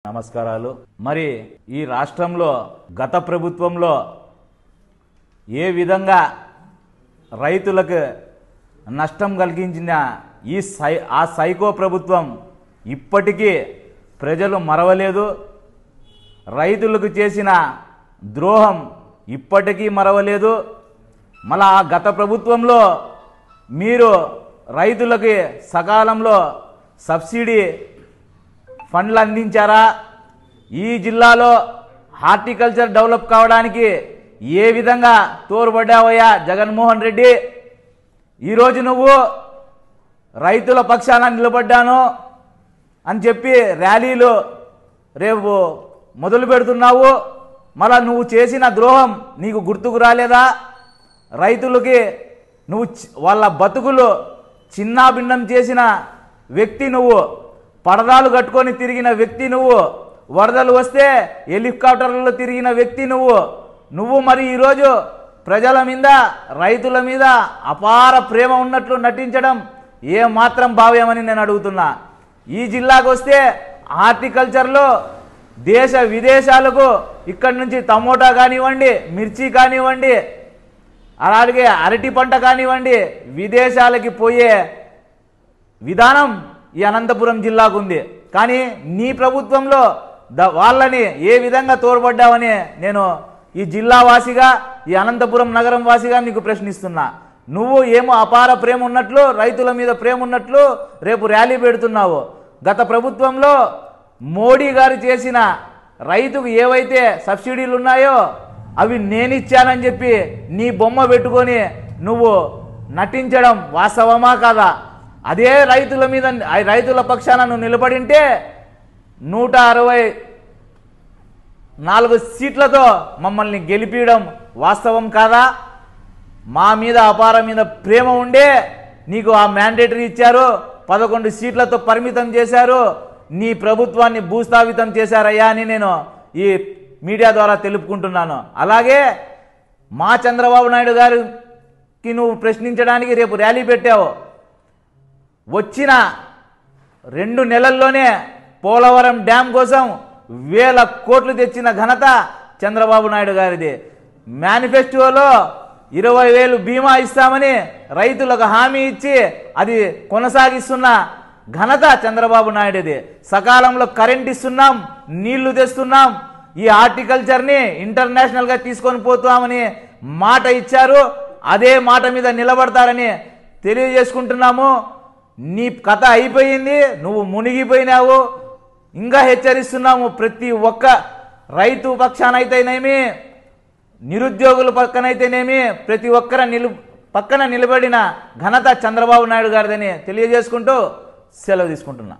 నమస్కారాలు। మరి ఈ రాష్ట్రంలో గత ప్రభుత్వంలో ఏ విధంగా రైతులకు నష్టం కలిగించిన ఆ సైకో ప్రభుత్వం ఇప్పటికీ ప్రజలు మరవలేదు। రైతులకు చేసిన ద్రోహం ఇప్పటికీ మరవలేదు। మళ్ళా ఆ గత ప్రభుత్వంలో మీరు రైతులకి సకాలంలో సబ్సిడీ ఫండ్లు అందించారా? ఈ జిల్లాలో హార్టికల్చర్ డెవలప్ కావడానికి ఏ విధంగా తోడ్పడ్డావయ్యా జగన్మోహన్ రెడ్డి? ఈరోజు నువ్వు రైతుల పక్షాన నిలబడ్డాను అని చెప్పి ర్యాలీలు రేపు మొదలు పెడుతున్నావు। మళ్ళా నువ్వు చేసిన ద్రోహం నీకు గుర్తుకు రాలేదా? రైతులకి నువ్వు వాళ్ళ బతుకులు చిన్నాభిన్నం చేసిన వ్యక్తి నువ్వు, పడదాలు కట్టుకొని తిరిగిన వ్యక్తి నువ్వు, వరదలు వస్తే హెలికాప్టర్లలో తిరిగిన వ్యక్తి నువ్వు మరి ఈరోజు ప్రజల మీద రైతుల మీద అపార ప్రేమ ఉన్నట్లు నటించడం ఏ మాత్రం భావ్యమని నేను అడుగుతున్నా। ఈ జిల్లాకు వస్తే హార్టికల్చర్లో దేశ విదేశాలకు ఇక్కడి నుంచి టమోటా కానివ్వండి, మిర్చి కానివ్వండి, అలాగే అరటి పంట కానివ్వండి, విదేశాలకి పోయే విధానం ఈ అనంతపురం జిల్లాకు ఉంది। కానీ నీ ప్రభుత్వంలో వాళ్ళని ఏ విధంగా తోడ్పడ్డావని నేను ఈ జిల్లా వాసిగా, ఈ అనంతపురం నగరం వాసిగా నీకు ప్రశ్నిస్తున్నా। నువ్వు ఏమో అపార ప్రేమ ఉన్నట్లు, రైతుల మీద ప్రేమ ఉన్నట్లు రేపు ర్యాలీ పెడుతున్నావు। గత ప్రభుత్వంలో మోడీ గారు చేసిన రైతుకు ఏవైతే సబ్సిడీలు ఉన్నాయో అవి నేనిచ్చానని చెప్పి నీ బొమ్మ పెట్టుకొని నువ్వు నటించడం వాస్తవమా కాదా? అదే రైతుల మీద, రైతుల పక్షాన నువ్వు నిలబడింటే 164 సీట్లతో మమ్మల్ని గెలిపించడం వాస్తవం కాదా? మా మీద అపార మీద ప్రేమ ఉండే నీకు ఆ మ్యాండేటరీ ఇచ్చారు, 11 సీట్లతో పరిమితం చేశారు, నీ ప్రభుత్వాన్ని భూస్థాపితం చేశారయ్యా అని నేను ఈ మీడియా ద్వారా తెలుపుకుంటున్నాను। అలాగే మా చంద్రబాబు నాయుడు గారికి నువ్వు ప్రశ్నించడానికి రేపు ర్యాలీ పెట్టావు। వచ్చిన 2 నెలల్లోనే పోలవరం డ్యాం కోసం 1000 కోట్లు తెచ్చిన ఘనత చంద్రబాబు నాయుడు గారిది। మేనిఫెస్టోలో 20,000 బీమా ఇస్తామని రైతులకు హామీ ఇచ్చి అది కొనసాగిస్తున్న ఘనత చంద్రబాబు నాయుడుది। సకాలంలో కరెంట్ ఇస్తున్నాం, నీళ్లు తెస్తున్నాం, ఈ హార్టికల్చర్ని ఇంటర్నేషనల్గా తీసుకొని పోతామని మాట ఇచ్చారు। అదే మాట మీద నిలబడతారని తెలియజేసుకుంటున్నాము। నీ కథ అయిపోయింది, నువ్వు మునిగిపోయినావు। ఇంకా హెచ్చరిస్తున్నాము, ప్రతి ఒక్క రైతు పక్షానైతేనేమి, నిరుద్యోగుల పక్కనైతేనేమి, ప్రతి ఒక్కర పక్కన నిలబడిన ఘనత చంద్రబాబు నాయుడు గారిదని తెలియజేసుకుంటూ సెలవు తీసుకుంటున్నా।